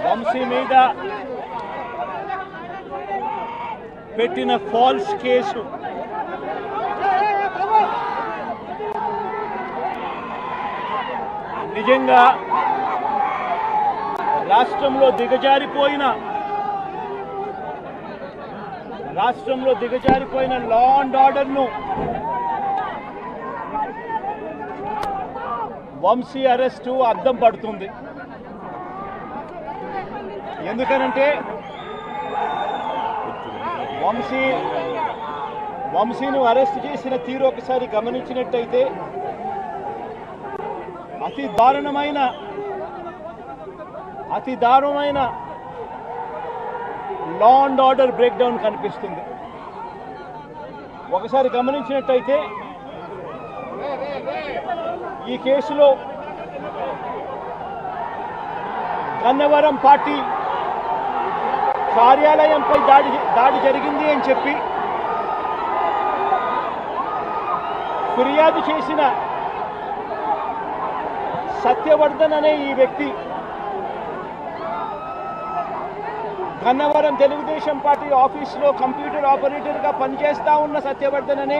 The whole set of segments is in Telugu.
వంశీ మీద పెట్టిన ఫాల్స్ కేసు నిజంగా రాష్ట్రంలో దిగజారిపోయిన లా అండ్ ఆర్డర్ను వంశీ అరెస్టు అద్దం పడుతుంది. ఎందుకనంటే వంశీను అరెస్ట్ చేసిన తీరు ఒకసారి గమనించినట్టయితే అతి దారుణమైన law and order break down కనిపిస్తుంది. ఒకసారి గమనించినట్టయితే ఈ కేసులో గన్నవరం పార్టీ కార్యాలయంపై దాడి జరిగింది అని చెప్పి ఫిర్యాదు చేసిన సత్యవర్ధన్ అనే ఈ వ్యక్తి, గన్నవరం తెలుగుదేశం పార్టీ ఆఫీసులో కంప్యూటర్ ఆపరేటర్గా పనిచేస్తా ఉన్న సత్యవర్ధన్ అనే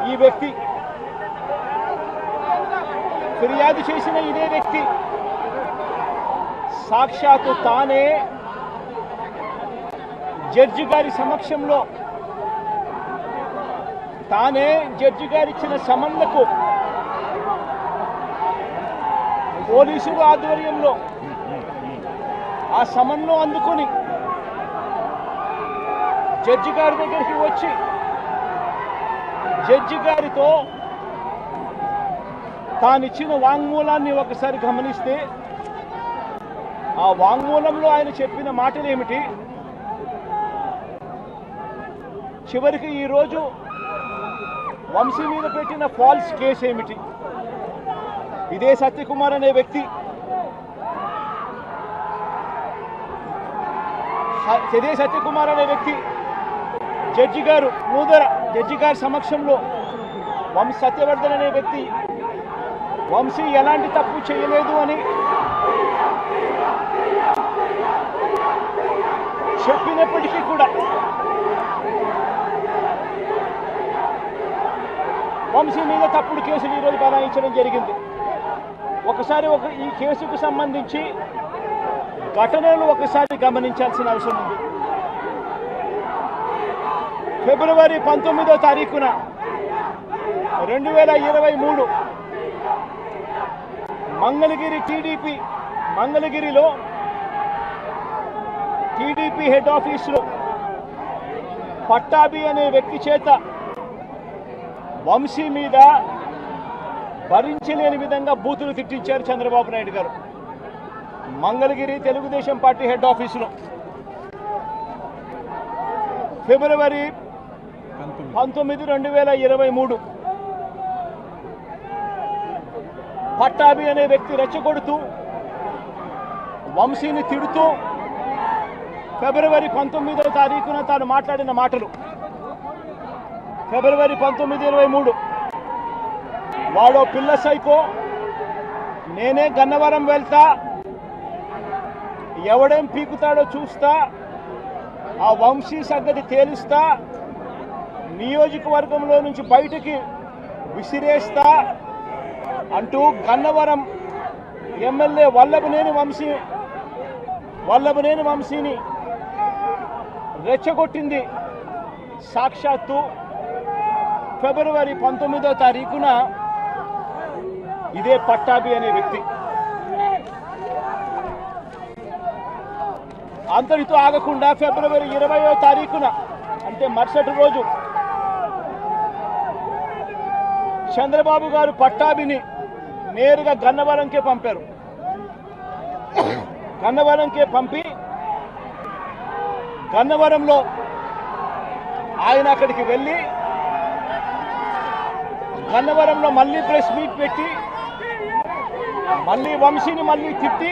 ఈ వ్యక్తి, ఫిర్యాదు చేసిన ఇదే వ్యక్తి సాక్షాత్తు తానే జడ్జి గారి సమక్షంలో జడ్జి గారు ఇచ్చిన సమన్లకు పోలీసుల ఆధ్వర్యంలో ఆ సమన్ను అందుకొని జడ్జి గారి దగ్గరికి వచ్చి జడ్జి గారితో తానిచ్చిన వాంగ్మూలాన్ని ఒకసారి గమనిస్తే ఆ వాంగ్మూలంలో ఆయన చెప్పిన మాటలు ఏమిటి, చివరికి ఈరోజు వంశీ మీద పెట్టిన ఫాల్స్ కేసు ఏమిటి, ఇదే సత్యకుమార్ అనే వ్యక్తి జడ్జి గారు జడ్జి గారి సమక్షంలో సత్యవర్ధన్ అనే వ్యక్తి వంశీ ఎలాంటి తప్పు చేయలేదు అని చెప్పినప్పటికీ కూడా వంశీ మీద తప్పుడు కేసులు ఈరోజు బనాయించడం జరిగింది. ఒకసారి ఈ కేసుకు సంబంధించి ఘటనలు ఒకసారి గమనించాల్సిన అవసరం ఉంది. ఫిబ్రవరి 19వ తారీఖున 2023 మంగళగిరిలో టీడీపీ హెడ్ ఆఫీసులో పట్టాభి అనే వ్యక్తి చేత వంశీ మీద భరించలేని విధంగా బూతులు తిట్టించారు చంద్రబాబు నాయుడు గారు. మంగళగిరి తెలుగుదేశం పార్టీ హెడ్ ఆఫీసులో ఫిబ్రవరి 19, 2023 పట్టాభి అనే వ్యక్తి రెచ్చగొడుతూ వంశీని తిడుతూ ఫిబ్రవరి 19వ తారీఖున తాను మాట్లాడిన మాటలు, ఫిబ్రవరి 19, 23 వాడో పిల్ల సైకో, నేనే గన్నవరం వెళ్తా, ఎవడేం పీకుతాడో చూస్తా, ఆ వంశీ సంగతి తేలుస్తా, నియోజకవర్గంలో నుంచి బయటికి విసిరేస్తా అంటూ గన్నవరం ఎమ్మెల్యే వల్లభనేని వంశీని రెచ్చగొట్టింది సాక్షాత్తు ఫిబ్రవరి 19వ తారీఖున ఇదే పట్టాభి అనే వ్యక్తి. అంతటితో ఆగకుండా ఫిబ్రవరి 20వ తారీఖున అంటే మరుసటి రోజు చంద్రబాబు గారు పట్టాభిని నేరుగా గన్నవరంకే పంపారు. గన్నవరంకే పంపి గన్నవరంలో ఆయన అక్కడికి వెళ్ళి గన్నవరంలో మళ్ళీ ప్రెస్ మీట్ పెట్టి మళ్ళీ వంశీని మళ్ళీ తిట్టి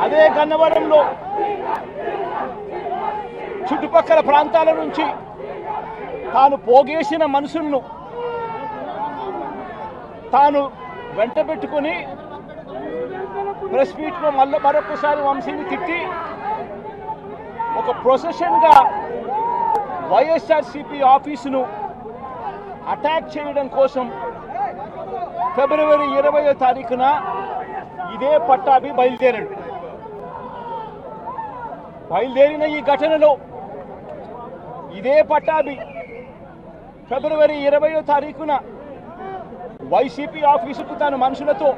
అదే గన్నవరంలో చుట్టుపక్కల ప్రాంతాల నుంచి తాను పోగేసిన మనుషులను తాను వెంట పెట్టుకొని ప్రెస్ మీట్లో మరొకసారి వంశీని తిట్టి ఒక ప్రొసెషన్గా వైఎస్ఆర్సీపీ ఆఫీసును అటాక్ చేయడం కోసం ఫిబ్రవరి 20వ తారీఖున ఇదే పట్టాభి బయలుదేరిన ఈ ఘటనలో ఇదే పట్టాభి ఫిబ్రవరి 20వ తారీఖున వైసీపీ ఆఫీసుకు తాను మనుషులతో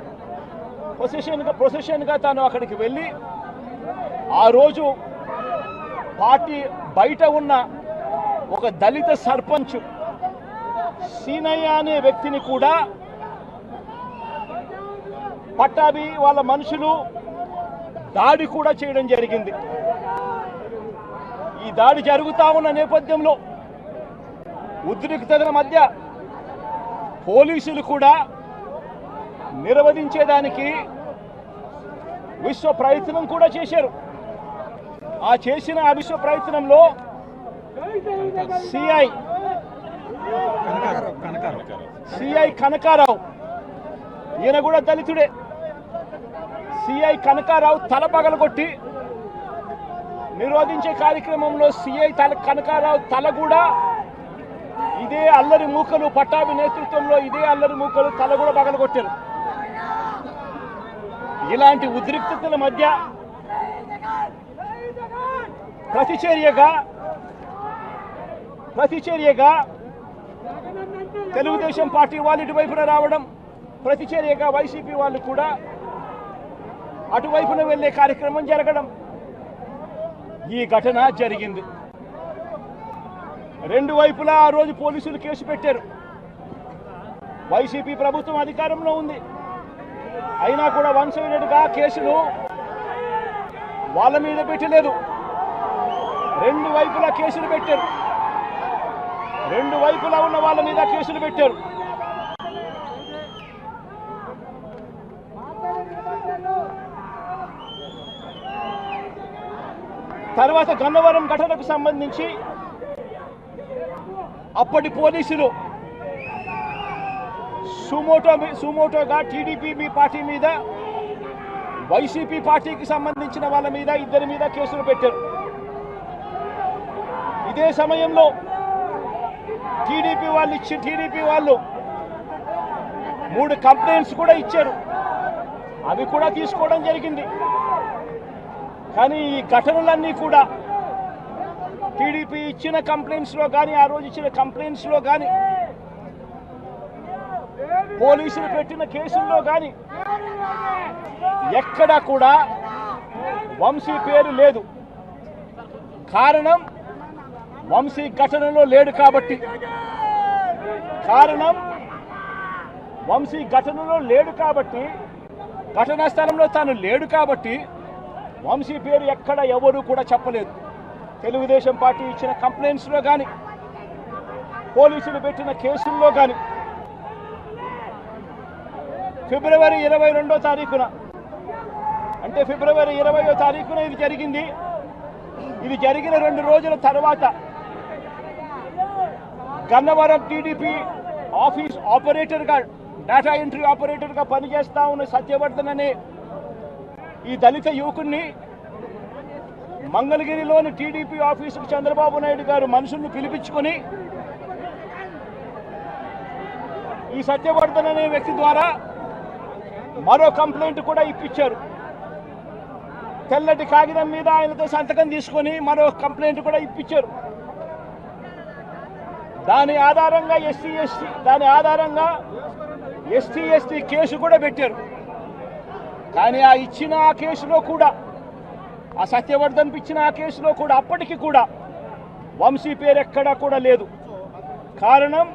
ప్రొసెషన్గా తాను అక్కడికి వెళ్ళి ఆ రోజు పార్టీ బయట ఉన్న ఒక దళిత సర్పంచ్ సీనయ్య అనే వ్యక్తిని కూడా పట్టాభి వాళ్ళ మనుషులు దాడి కూడా చేయడం జరిగింది. ఈ దాడి జరుగుతా ఉన్న నేపథ్యంలో ఉద్రిక్తతల మధ్య పోలీసులు కూడా నిర్వహించేదానికి విశ్వ ప్రయత్నం కూడా చేశారు. ఆ చేసిన ఆ విశ్వ ప్రయత్నంలో సిఐ కనకారావు, ఈయన కూడా దళితుడే, సిఐ కనకారావు తల పగలగొట్టి నిరోధించే కార్యక్రమంలో సిఐ కనకారావు తల కూడా ఇదే అల్లరి మూకలు పట్టాభి నేతృత్వంలో ఇదే అల్లరి మూకలు తల కూడా పగలగొట్టారు. ఇలాంటి ఉద్రిక్తతల మధ్య ప్రతిచర్యగా తెలుగుదేశం పార్టీ వాళ్ళు ఇటువైపున రావడం, ప్రతిచర్యగా వైసీపీ వాళ్ళు కూడా అటువైపున వెళ్లే కార్యక్రమం జరగడం, ఈ ఘటన జరిగింది. రెండు వైపులా ఆ రోజు పోలీసులు కేసు పెట్టారు. వైసీపీ ప్రభుత్వం అధికారంలో ఉంది, అయినా కూడా వన్ సైడెడ్గా కేసులు వాళ్ళ మీద పెట్టలేదు. రెండు వైపులా కేసులు పెట్టారు, రెండు వైపులా ఉన్న వాళ్ళ మీద కేసులు పెట్టారు. తర్వాత గన్నవరం ఘటనకు సంబంధించి అప్పటి పోలీసులు సుమోటోగా టీడీపీ పార్టీ మీద, వైసీపీ పార్టీకి సంబంధించిన వాళ్ళ మీద, ఇద్దరి మీద కేసులు పెట్టారు. ఇదే సమయంలో టీడీపీ వాళ్ళు 3 కంప్లైంట్స్ కూడా ఇచ్చారు, అవి కూడా తీసుకోవడం జరిగింది. కానీ ఈ ఘటనలన్నీ కూడా టీడీపీ ఇచ్చిన కంప్లైంట్స్లో కానీ, ఆ రోజు ఇచ్చిన కంప్లైంట్స్లో కానీ, పోలీసులు పెట్టిన కేసుల్లో కానీ ఎక్కడా కూడా వంశీ పేరు లేదు. కారణం వంశీ ఘటనలో లేడు కాబట్టి, ఘటనా స్థలంలో తాను లేడు కాబట్టి వంశీ పేరు ఎక్కడ ఎవరు కూడా చెప్పలేదు. తెలుగుదేశం పార్టీ ఇచ్చిన కంప్లైంట్స్లో కానీ, పోలీసులు పెట్టిన కేసుల్లో కానీ ఫిబ్రవరి 22వ తారీఖున, అంటే ఫిబ్రవరి 20వ తారీఖున ఇది జరిగింది. ఇది జరిగిన 2 రోజుల తర్వాత గన్నవరం టీడీపీ ఆఫీస్ ఆపరేటర్గా, డేటా ఎంట్రీ ఆపరేటర్గా పనిచేస్తా ఉన్న సత్యవర్ధన్ అనే ఈ దళిత యువకుడిని మంగళగిరిలోని టీడీపీ ఆఫీసుకు చంద్రబాబు నాయుడు గారు మనుషులను పిలిపించుకొని ఈ సత్యవర్ధన్ అనే వ్యక్తి ద్వారా మరో కంప్లైంట్ కూడా ఇప్పించారు. తెల్లటి కాగితం మీద ఆయనతో సంతకం తీసుకొని మరో కంప్లైంట్ కూడా ఇప్పించారు. దాని ఆధారంగా ఎస్టీ ఎస్టీ కేసు కూడా పెట్టారు. కానీ ఆ ఇచ్చిన ఆ కేసులో కూడా, ఆ సత్యవర్ధన్ ఇచ్చిన ఆ కేసులో కూడా అప్పటికి కూడా వంశీ పేరు ఎక్కడా కూడా లేదు. కారణం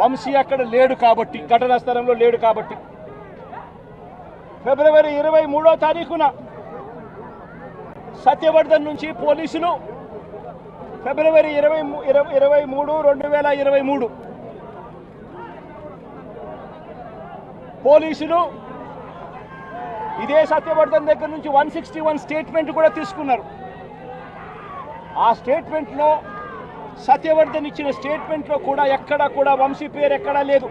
వంశీ అక్కడ లేడు కాబట్టి, ఘటనా స్థలంలో లేడు కాబట్టి. ఫిబ్రవరి 23వ తారీఖున సత్యవర్ధన్ నుంచి పోలీసులు ఫిబ్రవరి 23, 2023 పోలీసులు ఇదే సత్యవర్ధన్ దగ్గర నుంచి 161 స్టేట్మెంట్ కూడా తీసుకున్నారు. ఆ స్టేట్మెంట్లో, సత్యవర్ధన్ ఇచ్చిన స్టేట్మెంట్లో కూడా ఎక్కడా కూడా వంశీ పేరు ఎక్కడా లేదు.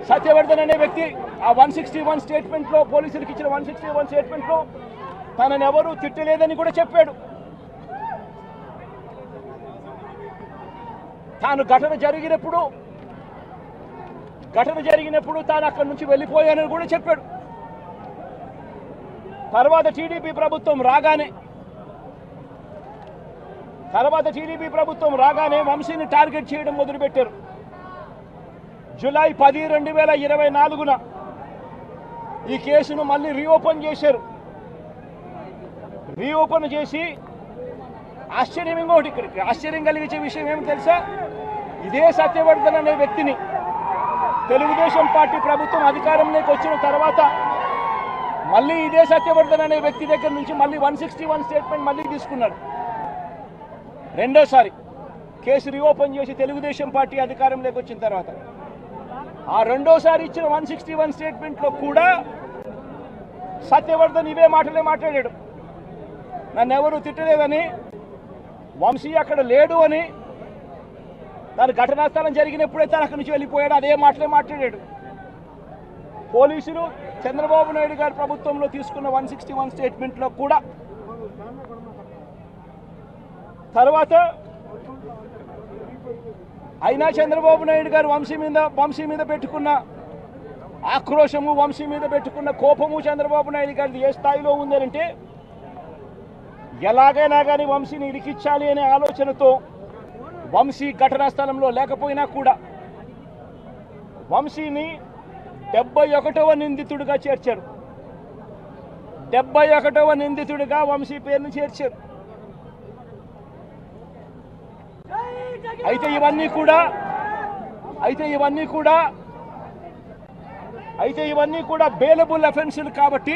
సత్యవర్ధన్ అనే వ్యక్తి ఆ 161 స్టేట్మెంట్లో, పోలీసులకు ఇచ్చిన 161 స్టేట్మెంట్లో తనని ఎవరూ తిట్టలేదని కూడా చెప్పాడు. తాను ఘటన జరిగినప్పుడు తాను అక్కడి నుంచి వెళ్ళిపోయానని కూడా చెప్పాడు. తర్వాత టీడీపీ ప్రభుత్వం రాగానే వంశీని టార్గెట్ చేయడం మొదలుపెట్టారు. జూలై 10, 2024 ఈ కేసును మళ్ళీ రీఓపెన్ చేశారు. రీఓపెన్ చేసి ఆశ్చర్యం కలిగించే విషయం ఏమి తెలుసా? ఇదే సత్యవర్ధన్ అనే వ్యక్తిని తెలుగుదేశం పార్టీ ప్రభుత్వం అధికారంలోకి వచ్చిన తర్వాత మళ్ళీ ఇదే సత్యవర్ధన్ అనే వ్యక్తి దగ్గర నుంచి మళ్ళీ 161 స్టేట్మెంట్ మళ్ళీ తీసుకున్నారు. రెండోసారి కేసు రీఓపెన్ చేసి తెలుగుదేశం పార్టీ అధికారంలోకి వచ్చిన తర్వాత ఆ రెండోసారి ఇచ్చిన 161 స్టేట్మెంట్లో కూడా సత్యవర్ధన్ ఇవే మాటలే మాట్లాడాడు. నన్ను ఎవరు తిట్టలేదని, వంశీ అక్కడ లేడు అని, తన ఘటనా స్థలం జరిగినప్పుడే తను అక్కడి నుంచి వెళ్ళిపోయాడు, అదే మాటలే మాట్లాడాడు. పోలీసులు చంద్రబాబు నాయుడు గారి ప్రభుత్వంలో తీసుకున్న 161 స్టేట్మెంట్లో కూడా తర్వాత అయినా చంద్రబాబు నాయుడు గారు వంశీ మీద పెట్టుకున్న ఆక్రోశము, వంశీ మీద పెట్టుకున్న కోపము చంద్రబాబు నాయుడు గారిది ఏ స్థాయిలో ఉందనంటే ఎలాగైనా కానీ వంశీని ఇరికించాలి అనే ఆలోచనతో వంశీ ఘటనా స్థలంలో లేకపోయినా కూడా వంశీని 71వ నిందితుడిగా చేర్చారు. 71వ నిందితుడిగా వంశీ పేరును చేర్చారు. అయితే ఇవన్నీ కూడా బెయిలబుల్ అఫెన్సులు కాబట్టి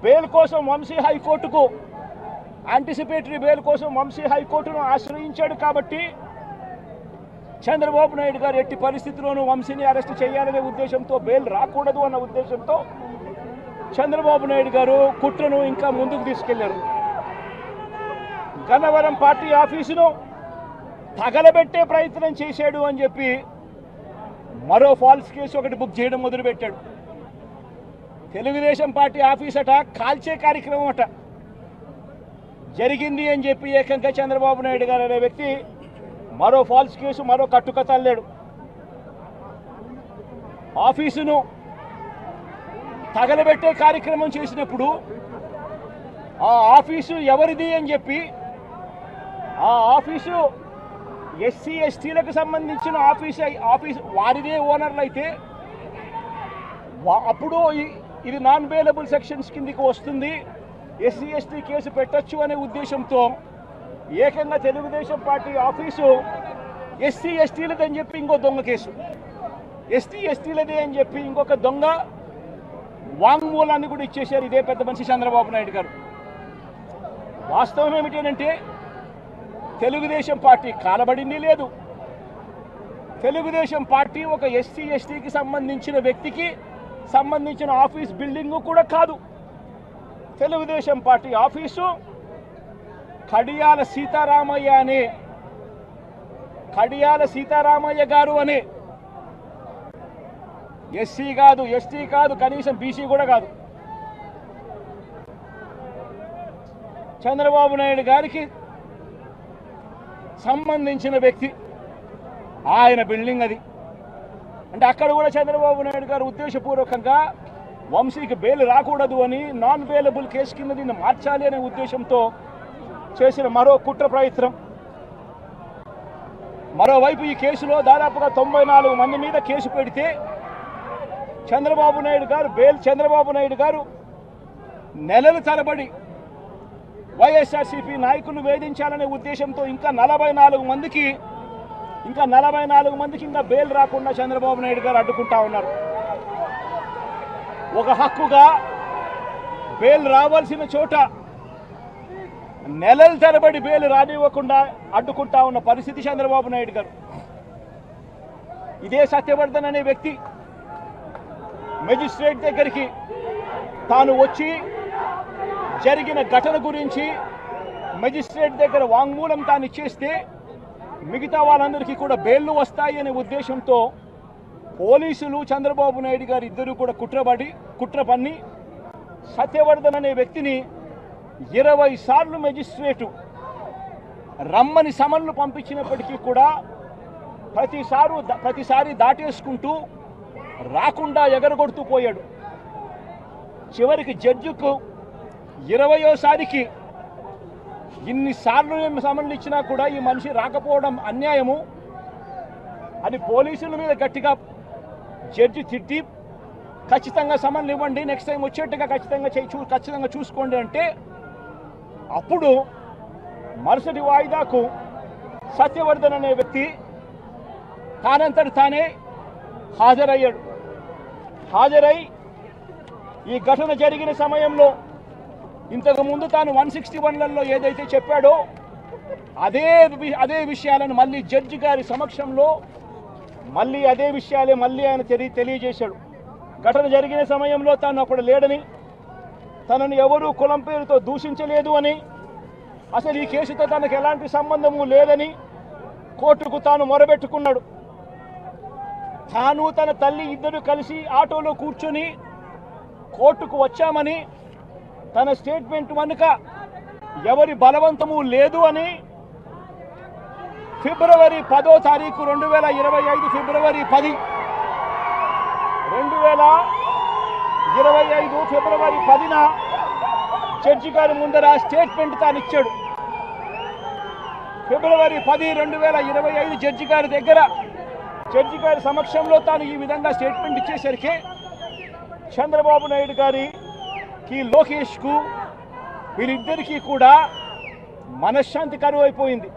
బెయిల్ కోసం వంశీ హైకోర్టుకు యాంటిసిపేటరీ బెయిల్ కోసం వంశీ హైకోర్టును ఆశ్రయించాడు. కాబట్టి చంద్రబాబు నాయుడు గారు ఎట్టి పరిస్థితుల్లోనూ వంశీని అరెస్ట్ చేయాలనే ఉద్దేశంతో, బెయిల్ రాకూడదు అన్న ఉద్దేశంతో చంద్రబాబు నాయుడు గారు కుట్రను ఇంకా ముందుకు తీసుకెళ్లారు. గన్నవరం పార్టీ ఆఫీసును తగలబెట్టే ప్రయత్నం చేశాడు అని చెప్పి మరో ఫాల్స్ కేసు ఒకటి బుక్ చేయడం మొదలుపెట్టాడు. తెలుగుదేశం పార్టీ ఆఫీస్ అట కాల్చే కార్యక్రమం అట జరిగింది అని చెప్పి ఏకంగా చంద్రబాబు నాయుడు గారు అనే వ్యక్తి మరో ఫాల్స్ కేసు, మరో కట్టుకథ అల్లాడు. ఆఫీసును తగలబెట్టే కార్యక్రమం చేసినప్పుడు ఆ ఆఫీసు ఎవరిది అని చెప్పి, ఆ ఆఫీసు ఎస్సీ ఎస్టీలకు సంబంధించిన ఆఫీస్ వారిదే ఓనర్లు అయితే అప్పుడు ఇది నాన్ బెయిలబుల్ సెక్షన్స్ కిందికి వస్తుంది, ఎస్సీ ఎస్టీ కేసు పెట్టొచ్చు అనే ఉద్దేశంతో ఏకంగా తెలుగుదేశం పార్టీ ఆఫీసు ఎస్సీ ఎస్టీలదని చెప్పి ఇంకో దొంగ కేసు, ఎస్టీ ఎస్టీలదే అని చెప్పి ఇంకొక దొంగ వాంగ్మూలాన్ని కూడా ఇచ్చేశారు ఇదే పెద్ద మనిషి చంద్రబాబు నాయుడు గారు. వాస్తవం ఏమిటంటే తెలుగుదేశం పార్టీ కాలబడింది లేదు. తెలుగుదేశం పార్టీ ఒక ఎస్సీ ఎస్టీకి సంబంధించిన వ్యక్తికి సంబంధించిన ఆఫీస్ బిల్డింగ్ కూడా కాదు. తెలుగుదేశం పార్టీ ఆఫీసు కడియాల సీతారామయ్య గారు అనే ఎస్సీ కాదు, ఎస్టీ కాదు, కనీసం బీసీ కూడా కాదు, చంద్రబాబు నాయుడు గారికి సంబంధించిన వ్యక్తి ఆయన బిల్డింగ్ అది. అంటే అక్కడ కూడా చంద్రబాబు నాయుడు గారు ఉద్దేశపూర్వకంగా వంశీకి బెయిల్ రాకూడదు అని, నాన్ బెయిలబుల్ కేసు కింద దీన్ని మార్చాలి అనే ఉద్దేశంతో చేసిన మరో కుట్ర ప్రయత్నం. మరోవైపు ఈ కేసులో దాదాపుగా 94 మంది మీద కేసు పెడితే చంద్రబాబు నాయుడు గారు నెలల తరబడి వైఎస్ఆర్సీపీ నాయకులు వేధించాలనే ఉద్దేశంతో ఇంకా 44 మందికి ఇంకా బెయిల్ రాకుండా చంద్రబాబు నాయుడు గారు అడ్డుకుంటా ఉన్నారు. ఒక హక్కుగా బెయిల్ రావాల్సిన చోట నెలల తరబడి బెయిల్ రానివ్వకుండా అడ్డుకుంటా ఉన్న పరిస్థితి చంద్రబాబు నాయుడు గారు. ఇదే సత్యవర్ధన్ అనే వ్యక్తి మెజిస్ట్రేట్ దగ్గరికి తాను వచ్చి జరిగిన ఘటన గురించి మెజిస్ట్రేట్ దగ్గర వాంగ్మూలం తాను ఇచ్చేస్తే మిగతా వాళ్ళందరికీ కూడా బెయిల్లు వస్తాయి అనే ఉద్దేశంతో పోలీసులు చంద్రబాబు నాయుడు గారు ఇద్దరు కూడా కుట్ర పన్ని సత్యవర్ధన్ అనే వ్యక్తిని 20 సార్లు మెజిస్ట్రేటు రమ్మని సమన్లు పంపించినప్పటికీ కూడా ప్రతిసారి దాటేసుకుంటూ రాకుండా ఎగరగొడుతూ పోయాడు. చివరికి జడ్జికు 20వసారికి ఇన్నిసార్లు సమన్లు ఇచ్చినా కూడా ఈ మనిషి రాకపోవడం అన్యాయము అని పోలీసుల మీద గట్టిగా జడ్జి తిట్టి ఖచ్చితంగా సమన్లు ఇవ్వండి, నెక్స్ట్ టైం వచ్చేట్టుగా ఖచ్చితంగా చూసుకోండి అంటే అప్పుడు మరుసటి వాయిదాకు సత్యవర్ధన్ అనే వ్యక్తి తానంతటి తానే హాజరై ఈ ఘటన జరిగిన సమయంలో ఇంతకుముందు తాను 161లలో ఏదైతే చెప్పాడో అదే విషయాలను మళ్ళీ జడ్జి గారి సమక్షంలో మళ్ళీ అదే విషయాలే మళ్ళీ ఆయన తెలియజేశాడు. ఘటన జరిగిన సమయంలో తాను అప్పుడు లేడని, తనను ఎవరూ కులం పేరుతో దూషించలేదు అని, అసలు ఈ కేసుతో తనకు ఎలాంటి సంబంధము లేదని కోర్టుకు తాను మొరబెట్టుకున్నాడు. తాను తన తల్లి ఇద్దరు కలిసి ఆటోలో కూర్చొని కోర్టుకు వచ్చామని, తన స్టేట్మెంట్ వెనుక ఎవరి బలవంతము లేదు అని ఫిబ్రవరి 10వ తారీఖు 2025 ఫిబ్రవరి 10 2025 ఫిబ్రవరి 10న జడ్జి గారి ముందర స్టేట్మెంట్ తాను ఇచ్చాడు. ఫిబ్రవరి 10, 2025 జడ్జి గారి సమక్షంలో తాను ఈ విధంగా స్టేట్మెంట్ ఇచ్చేసరికి చంద్రబాబు నాయుడు గారికి, లోకేష్కు, వీళ్ళిద్దరికీ కూడా మనశ్శాంతి కరువు అయిపోయింది.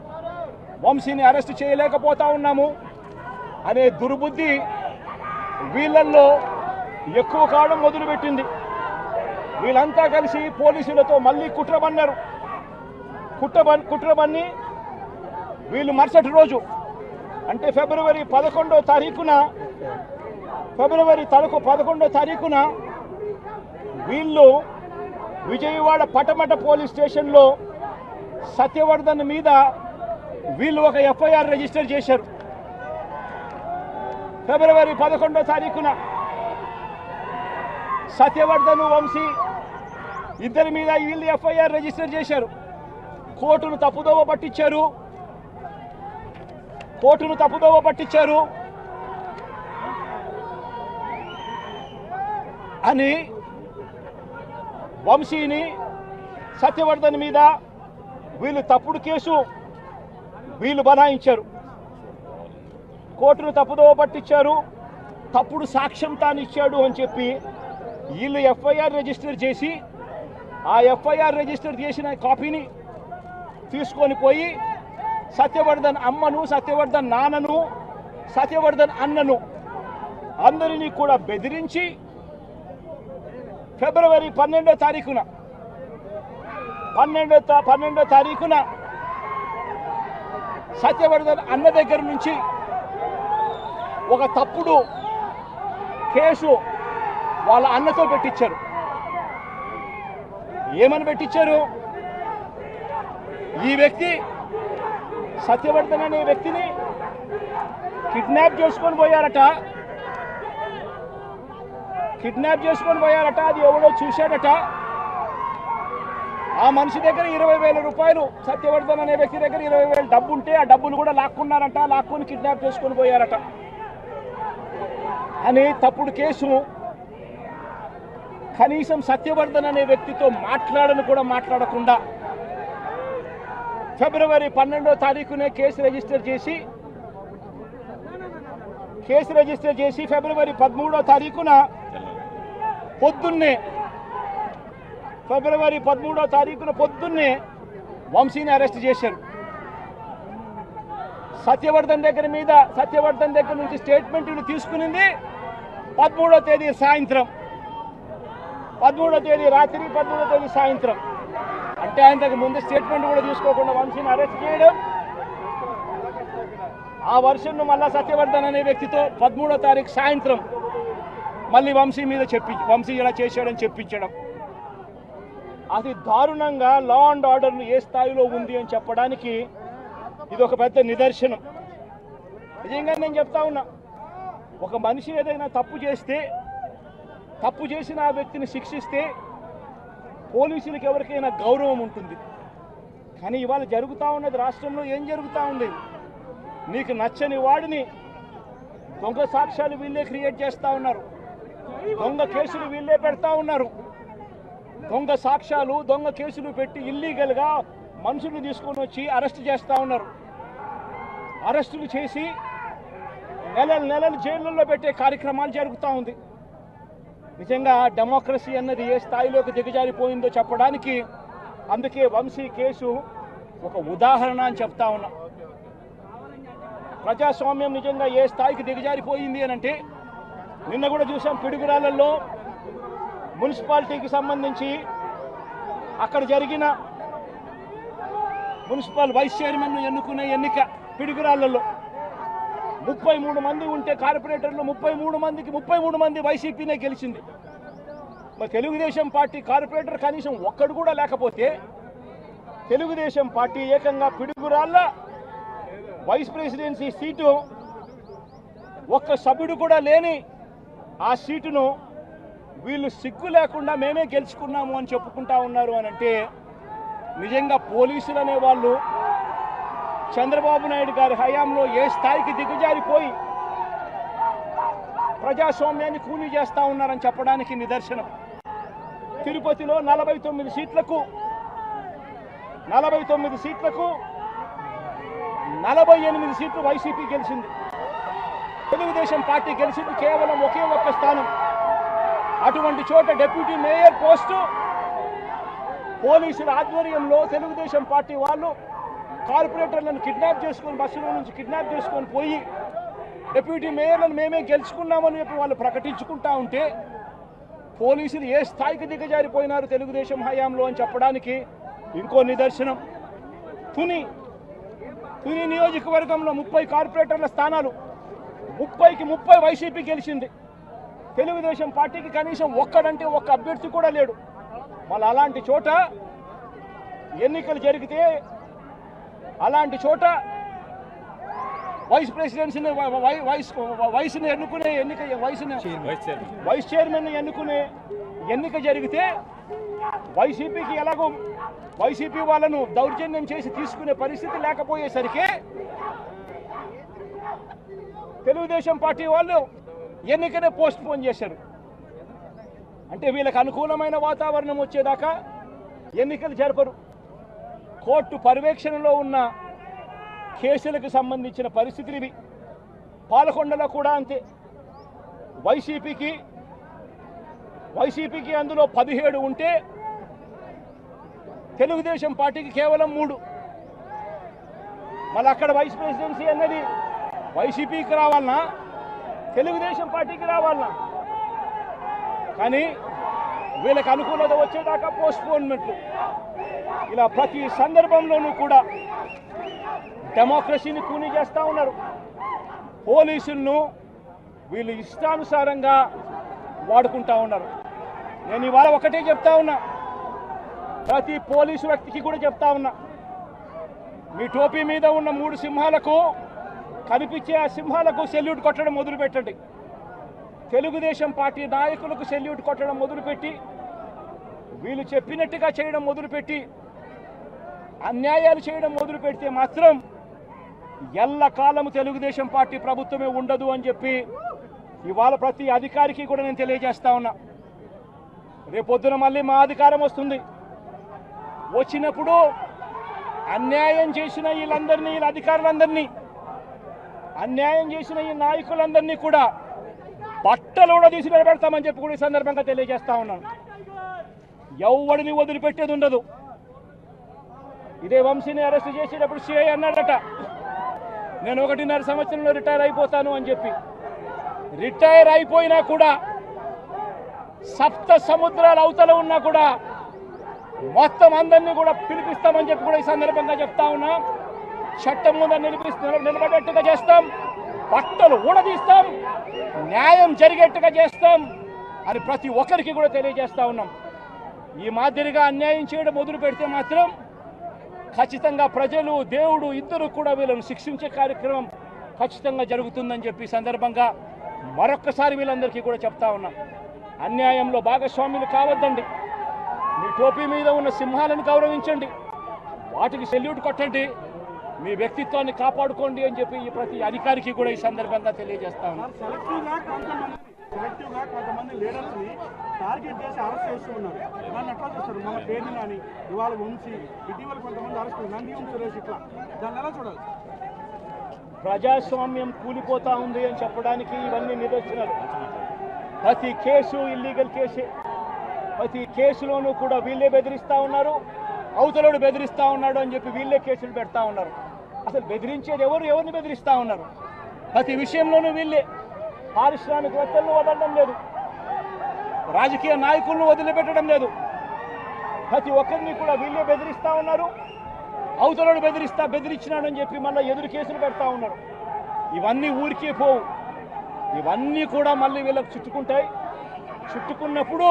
వంశీని అరెస్ట్ చేయలేకపోతా ఉన్నాము అనే దుర్బుద్ధి వీళ్ళల్లో ఎక్కువ కావడం మొదలుపెట్టింది. వీళ్ళంతా కలిసి పోలీసులతో మళ్ళీ కుట్రబన్నారు. కుట్రబన్ని వీళ్ళు మరుసటి రోజు అంటే ఫిబ్రవరి 11వ తారీఖున వీళ్ళు విజయవాడ పటమట పోలీస్ స్టేషన్లో సత్యవర్ధన్ మీద వీళ్ళు ఒక ఎఫ్ఐఆర్ రిజిస్టర్ చేశారు. ఫిబ్రవరి 11వ తారీఖున సత్యవర్ధన్, వంశీ ఇద్దరి మీద వీళ్ళు ఎఫ్ఐఆర్ రిజిస్టర్ చేశారు. కోర్టును తప్పుదోవ పట్టించారు అని వంశీని, సత్యవర్ధన్ మీద వీళ్ళు తప్పుడు కేసు వీళ్ళు బనాయించారు. కోర్టును తప్పుదోవ పట్టించారు, తప్పుడు సాక్ష్యం తాను ఇచ్చాడు అని చెప్పి వీళ్ళు ఎఫ్ఐఆర్ రిజిస్టర్ చేసి ఆ ఎఫ్ఐఆర్ రిజిస్టర్ చేసిన కాపీని తీసుకొని పోయి సత్యవర్ధన్ అమ్మను, సత్యవర్ధన్ నాన్నను, సత్యవర్ధన్ అన్నను అందరినీ కూడా బెదిరించి ఫిబ్రవరి 12వ తారీఖున సత్యవర్ధన్ అన్న దగ్గర నుంచి ఒక తప్పుడు కేసు వాళ్ళ అన్నతో పెట్టించారు. ఏమని పెట్టించారు? ఈ వ్యక్తి సత్యవర్ధన్ అనే వ్యక్తిని కిడ్నాప్ చేసుకొని పోయారట. అది ఎవరో చూశాడట. ఆ మనిషి దగ్గర 20,000 రూపాయలు, సత్యవర్ధన్ అనే వ్యక్తి దగ్గర 20,000 డబ్బు ఉంటే ఆ డబ్బులు కూడా లాక్కొని కిడ్నాప్ చేసుకొని పోయారట అని తప్పుడు కేసు. కనీసం సత్యవర్ధన్ అనే వ్యక్తితో మాట్లాడకుండా ఫిబ్రవరి 12వ తారీఖునే కేసు రిజిస్టర్ చేసి ఫిబ్రవరి 13వ తారీఖున పొద్దున్నే వంశీని అరెస్ట్ చేశారు. సత్యవర్ధన్ దగ్గర నుంచి స్టేట్మెంట్లు తీసుకునింది 13వ తేదీ సాయంత్రం, 13వ తేదీ రాత్రి, 13వ తేదీ సాయంత్రం. అంటే ఆయనకు ముందు స్టేట్మెంట్ కూడా తీసుకోకుండా వంశీని అరెస్ట్ చేయడం, ఆ వర్షన్ను మళ్ళా సత్యవర్ధన్ అనే వ్యక్తితో 13వ తారీఖు సాయంత్రం మళ్ళీ వంశీ ఇలా చేశాడని చెప్పించడం. అది దారుణంగా లా అండ్ ఆర్డర్ ఏ స్థాయిలో ఉంది అని చెప్పడానికి ఇది ఒక పెద్ద నిదర్శనం. నిజంగా నేను చెప్తా ఉన్నా, ఒక మనిషి ఏదైనా తప్పు చేస్తే తప్పు చేసిన ఆ వ్యక్తిని శిక్షిస్తే పోలీసులకు ఎవరికైనా గౌరవం ఉంటుంది. కానీ ఇవాళ జరుగుతూ ఉన్నది రాష్ట్రంలో ఏం జరుగుతూ ఉంది? నీకు నచ్చని వాడిని దొంగ సాక్ష్యాలు వీళ్ళే క్రియేట్ చేస్తూ ఉన్నారు, దొంగ కేసులు వీళ్ళే పెడతా ఉన్నారు. దొంగ సాక్ష్యాలు దొంగ కేసులు పెట్టి ఇల్లీగల్గా మనుషులు తీసుకొని వచ్చి అరెస్ట్ చేస్తూ ఉన్నారు. అరెస్టులు చేసి నెలలు జైళ్ళల్లో పెట్టే కార్యక్రమాలు జరుగుతూ ఉంది. నిజంగా డెమోక్రసీ అన్నది ఏ స్థాయిలోకి దిగజారిపోయిందో చెప్పడానికి అందుకే వంశీ కేసు ఒక ఉదాహరణ అని చెప్తా ఉన్నా. ప్రజాస్వామ్యం నిజంగా ఏ స్థాయికి దిగజారిపోయింది అని అంటే నిన్న కూడా చూసాం. పిడుగురాళ్లలో మున్సిపాలిటీకి సంబంధించి అక్కడ జరిగిన మున్సిపల్ వైస్ చైర్మన్ ఎన్నుకునే ఎన్నిక పిడుగురాళ్లలో 33 మంది ఉంటే కార్పొరేటర్లు 33 మంది వైసీపీనే గెలిచింది. మరి తెలుగుదేశం పార్టీ కార్పొరేటర్ కనీసం ఒక్కడు కూడా లేకపోతే తెలుగుదేశం పార్టీ ఏకంగా పిడుగురాళ్ల వైస్ ప్రెసిడెన్సీ సీటు ఒక్క సభ్యుడు కూడా లేని ఆ సీటును వీళ్ళు సిగ్గు లేకుండా మేమే గెలుచుకున్నాము అని చెప్పుకుంటా ఉన్నారు అని అంటే నిజంగా పోలీసులు అనేవాళ్ళు చంద్రబాబు నాయుడు గారి హయాంలో ఏ స్థాయికి దిగజారిపోయి ప్రజాస్వామ్యాన్ని కూలీ చేస్తూ ఉన్నారని చెప్పడానికి నిదర్శనం. తిరుపతిలో 49 సీట్లకు 48 సీట్లు వైసీపీ గెలిచింది. తెలుగుదేశం పార్టీ గెలిచింది కేవలం ఒకే ఒక్క స్థానం. అటువంటి చోట డిప్యూటీ మేయర్ పోస్టు పోలీసుల ఆధ్వర్యంలో తెలుగుదేశం పార్టీ వాళ్ళు కార్పొరేటర్లను కిడ్నాప్ చేసుకొని బస్సులో నుంచి కిడ్నాప్ చేసుకొని పోయి డిప్యూటీ మేయర్లను మేమే గెలుచుకున్నామని చెప్పి వాళ్ళు ప్రకటించుకుంటా ఉంటే పోలీసులు ఏ స్థాయికి దిగజారిపోయినారు తెలుగుదేశం హయాంలో అని చెప్పడానికి ఇంకో నిదర్శనం. తుని నియోజకవర్గంలో 30 కార్పొరేటర్ల స్థానాలు 30కి 30 వైసీపీ గెలిచింది. తెలుగుదేశం పార్టీకి కనీసం ఒక్కడంటే ఒక్క అభ్యర్థి కూడా లేడు. మళ్ళీ అలాంటి చోట ఎన్నికలు జరిగితే అలాంటి చోట వైస్ ప్రెసిడెన్సీని వైస్ని ఎన్నుకునే ఎన్నిక వైస్ చైర్మన్ ఎన్నుకునే ఎన్నిక జరిగితే వైసీపీకి ఎలాగో వైసీపీ వాళ్ళను దౌర్జన్యం చేసి తీసుకునే పరిస్థితి లేకపోయేసరికి తెలుగుదేశం పార్టీ వాళ్ళు ఎన్నికనే పోస్ట్ పోన్ చేశారు. అంటే వీళ్ళకి అనుకూలమైన వాతావరణం వచ్చేదాకా ఎన్నికలు జరపరు. కోర్టు పర్యవేక్షణలో ఉన్న కేసులకు సంబంధించిన పరిస్థితులు ఇవి. పాలకొండలో కూడా అంతే. వైసీపీకి అందులో 17 ఉంటే తెలుగుదేశం పార్టీకి కేవలం 3. మళ్ళీ అక్కడ వైస్ ప్రెసిడెన్సీ అన్నది వైసీపీకి రావాలన్నా తెలుగుదేశం పార్టీకి రావాలన్నా కానీ వీళ్ళకి అనుకూలత వచ్చేదాకా పోస్ట్పోన్మెంట్లు. ఇలా ప్రతి సందర్భంలోనూ కూడా డెమోక్రసీని కూనీ చేస్తూ ఉన్నారు. పోలీసులను వీళ్ళు ఇష్టానుసారంగా వాడుకుంటా ఉన్నారు. నేను ఇవాళ ఒకటే చెప్తా ఉన్నా, ప్రతి పోలీసు వ్యక్తికి కూడా చెప్తా ఉన్నా, మీ టోపీ మీద ఉన్న 3 సింహాలకు కనిపించే ఆ సింహాలకు సెల్యూట్ కొట్టడం మొదలుపెట్టండి. తెలుగుదేశం పార్టీ నాయకులకు సెల్యూట్ కొట్టడం మొదలుపెట్టి వీళ్ళు చెప్పినట్టుగా చేయడం మొదలుపెట్టి అన్యాయాలు చేయడం మొదలు పెడితే మాత్రం ఎల్లకాలము తెలుగుదేశం పార్టీ ప్రభుత్వమే ఉండదు అని చెప్పి ఇవాళ ప్రతి అధికారికి కూడా నేను తెలియజేస్తా ఉన్నా. రేపొద్దున మళ్ళీ మా అధికారం వస్తుంది. వచ్చినప్పుడు అన్యాయం చేసిన వీళ్ళందరినీ, వీళ్ళ అధికారులందరినీ, అన్యాయం చేసిన ఈ నాయకులందరినీ కూడా బట్టలు కూడా తీసి నిలబెడతామని చెప్పి కూడా ఈ సందర్భంగా తెలియజేస్తా ఉన్నాను. ఎవడిని వదిలిపెట్టేది ఉండదు. ఇదే వంశీని అరెస్ట్ చేసేటప్పుడు సిఐ అన్నాడట, నేను 1.5 సంవత్సరంలో రిటైర్ అయిపోతాను అని చెప్పి. రిటైర్ అయిపోయినా కూడా సప్త సముద్రాల అవతల ఉన్నా కూడా మొత్తం అందరినీ కూడా పిలిపిస్తామని చెప్పి కూడా ఈ సందర్భంగా చెప్తా ఉన్నా. చట్టం ముందు నిలబడేట్టుగా చేస్తాం, బట్టలు ఊడదీస్తాం, న్యాయం జరిగేట్టుగా చేస్తాం అని ప్రతి ఒక్కరికి కూడా తెలియజేస్తా ఉన్నాం. ఈ మాదిరిగా అన్యాయం చేయడం మొదలు పెడితే మాత్రం ఖచ్చితంగా ప్రజలు, దేవుడు ఇద్దరు కూడా వీళ్ళను శిక్షించే కార్యక్రమం ఖచ్చితంగా జరుగుతుందని చెప్పి సందర్భంగా మరొక్కసారి వీళ్ళందరికీ కూడా చెప్తా ఉన్నాం, అన్యాయంలో భాగస్వాములు కావద్దండి. మీ టోపీ మీద ఉన్న సింహాలను గౌరవించండి, వాటికి సెల్యూట్ కొట్టండి, మీ వ్యక్తిత్వాన్ని కాపాడుకోండి అని చెప్పి ఈ ప్రతి అధికారికి కూడా ఈ సందర్భంగా తెలియజేస్తా ఉన్నాం. సెలెక్టివ్గా కొంతమంది లీడర్స్ని టార్గెట్ చేసి అరెస్ట్ చేస్తూ ఉన్నారు. దాన్ని ఎట్లా చూస్తారు? మన పేరుని కానీ ఇవాళ వంశీ, ఇటీవల కొంతమంది అరెస్ట్, నంది సురేష్, ఇట్లా దాన్ని ఎలా చూడాలి? ప్రజాస్వామ్యం కూలిపోతా ఉంది అని చెప్పడానికి ఇవన్నీ నిదర్శనాలు. ప్రతి కేసు ఇల్లీగల్ కేసే. ప్రతి కేసులోనూ కూడా వీళ్ళే బెదిరిస్తూ ఉన్నారు, అవతలోడు బెదిరిస్తూ ఉన్నాడు అని చెప్పి వీళ్ళే కేసులు పెడతా ఉన్నారు. అసలు బెదిరించేది ఎవరిని బెదిరిస్తూ ఉన్నారు? ప్రతి విషయంలోనూ వీళ్ళే. పారిశ్రామికవేత్తలను వదలడం లేదు, రాజకీయ నాయకులను వదిలిపెట్టడం లేదు, ప్రతి ఒక్కరిని కూడా వీళ్ళే బెదిరిస్తూ ఉన్నారు. అవతలోడు బెదిరించినాడు అని చెప్పి మళ్ళీ ఎదురు కేసులు పెడతా ఉన్నారు. ఇవన్నీ ఊరికే పోవు, ఇవన్నీ కూడా మళ్ళీ వీళ్ళకు చుట్టుకుంటాయి. చుట్టుకున్నప్పుడు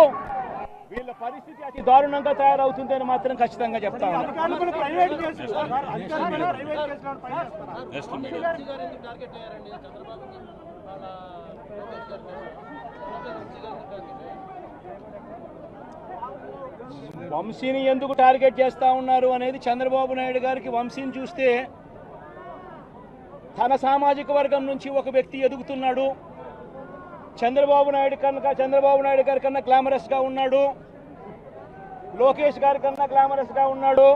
వీళ్ళ పరిస్థితి అతి దారుణంగా తయారవుతుందని మాత్రం ఖచ్చితంగా చెప్తా ఉన్నారు. వంశీని ఎందుకు టార్గెట్ చేస్తా ఉన్నారు అనేది చంద్రబాబు నాయుడు గారికి, వంశీని చూస్తే తన సామాజిక వర్గం నుంచి ఒక వ్యక్తి ఎదుగుతున్నాడు, చంద్రబాబు నాయుడు గారి కన్నా గ్లామరస్గా ఉన్నాడు, లోకేష్ గారి కన్నా గ్లామరస్గా ఉన్నాడు.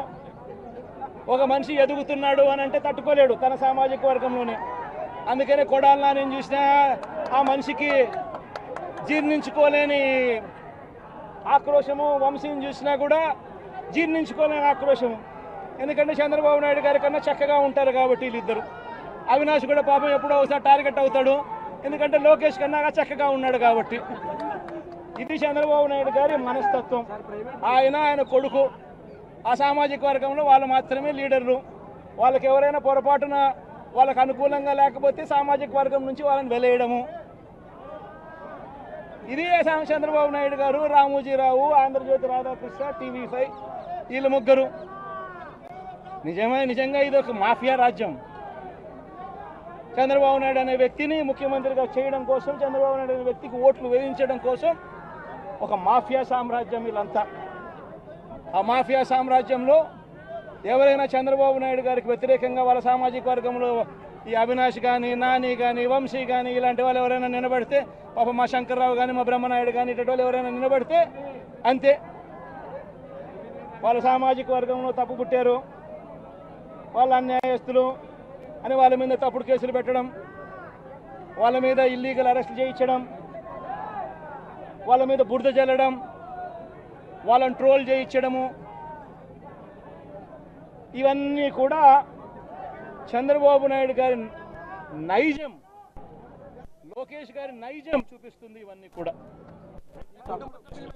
ఒక మనిషి ఎదుగుతున్నాడు అని అంటే తట్టుకోలేడు తన సామాజిక వర్గంలోనే. అందుకనే కొడాలి నేను చూసినా ఆ మనిషికి జీర్ణించుకోలేని ఆక్రోశము, వంశీని చూసినా కూడా జీర్ణించుకోలేని ఆక్రోశము. ఎందుకంటే చంద్రబాబు నాయుడు గారి కన్నా చక్కగా ఉంటారు కాబట్టి వీళ్ళిద్దరు. అవినాష్ కూడా పాపం ఎప్పుడో ఒకసారి టార్గెట్ అవుతాడు, ఎందుకంటే లోకేష్ కన్నా చక్కగా ఉన్నాడు కాబట్టి. ఇది చంద్రబాబు నాయుడు గారి మనస్తత్వం. ఆయన కొడుకు, ఆ సామాజిక వర్గంలో వాళ్ళు మాత్రమే లీడర్లు. వాళ్ళకి ఎవరైనా పొరపాటున వాళ్ళకు అనుకూలంగా లేకపోతే సామాజిక వర్గం నుంచి వాళ్ళని వెలేయడము. ఇది చంద్రబాబు నాయుడు గారు, రామోజీరావు, ఆంధ్రజ్యోతి రాధాకృష్ణ, TV5 వీళ్ళు ముగ్గురు. నిజంగా ఇది ఒక మాఫియా రాజ్యం. చంద్రబాబు నాయుడు అనే వ్యక్తిని ముఖ్యమంత్రిగా చేయడం కోసం, చంద్రబాబు నాయుడు అనే వ్యక్తికి ఓట్లు వేయించడం కోసం ఒక మాఫియా సామ్రాజ్యం వీళ్ళంతా. ఆ మాఫియా సామ్రాజ్యంలో ఎవరైనా చంద్రబాబు నాయుడు గారికి వ్యతిరేకంగా వాళ్ళ సామాజిక వర్గంలో ఈ అవినాష్ కానీ, నాని కానీ, వంశీ కానీ ఇలాంటి వాళ్ళు ఎవరైనా నిలబడితే, పాప మా శంకర్రావు కానీ, మా బ్రహ్మనాయుడు కానీ ఇటువంటి వాళ్ళు ఎవరైనా నిలబడితే అంతే, వాళ్ళ సామాజిక వర్గంలో తప్పు పుట్టారు, వాళ్ళ అన్యాయస్తులు అని వాళ్ళ మీద తప్పుడు కేసులు పెట్టడం, వాళ్ళ మీద ఇల్లీగల్ అరెస్ట్ చేయించడం, వాళ్ళ మీద బురద జల్లడం, వాళ్ళని ట్రోల్ చేయించడము, ఇవన్నీ కూడా చంద్రబాబు నాయుడు గారి నైజం, లోకేష్ గారి నైజం చూపిస్తుంది ఇవన్నీ కూడా.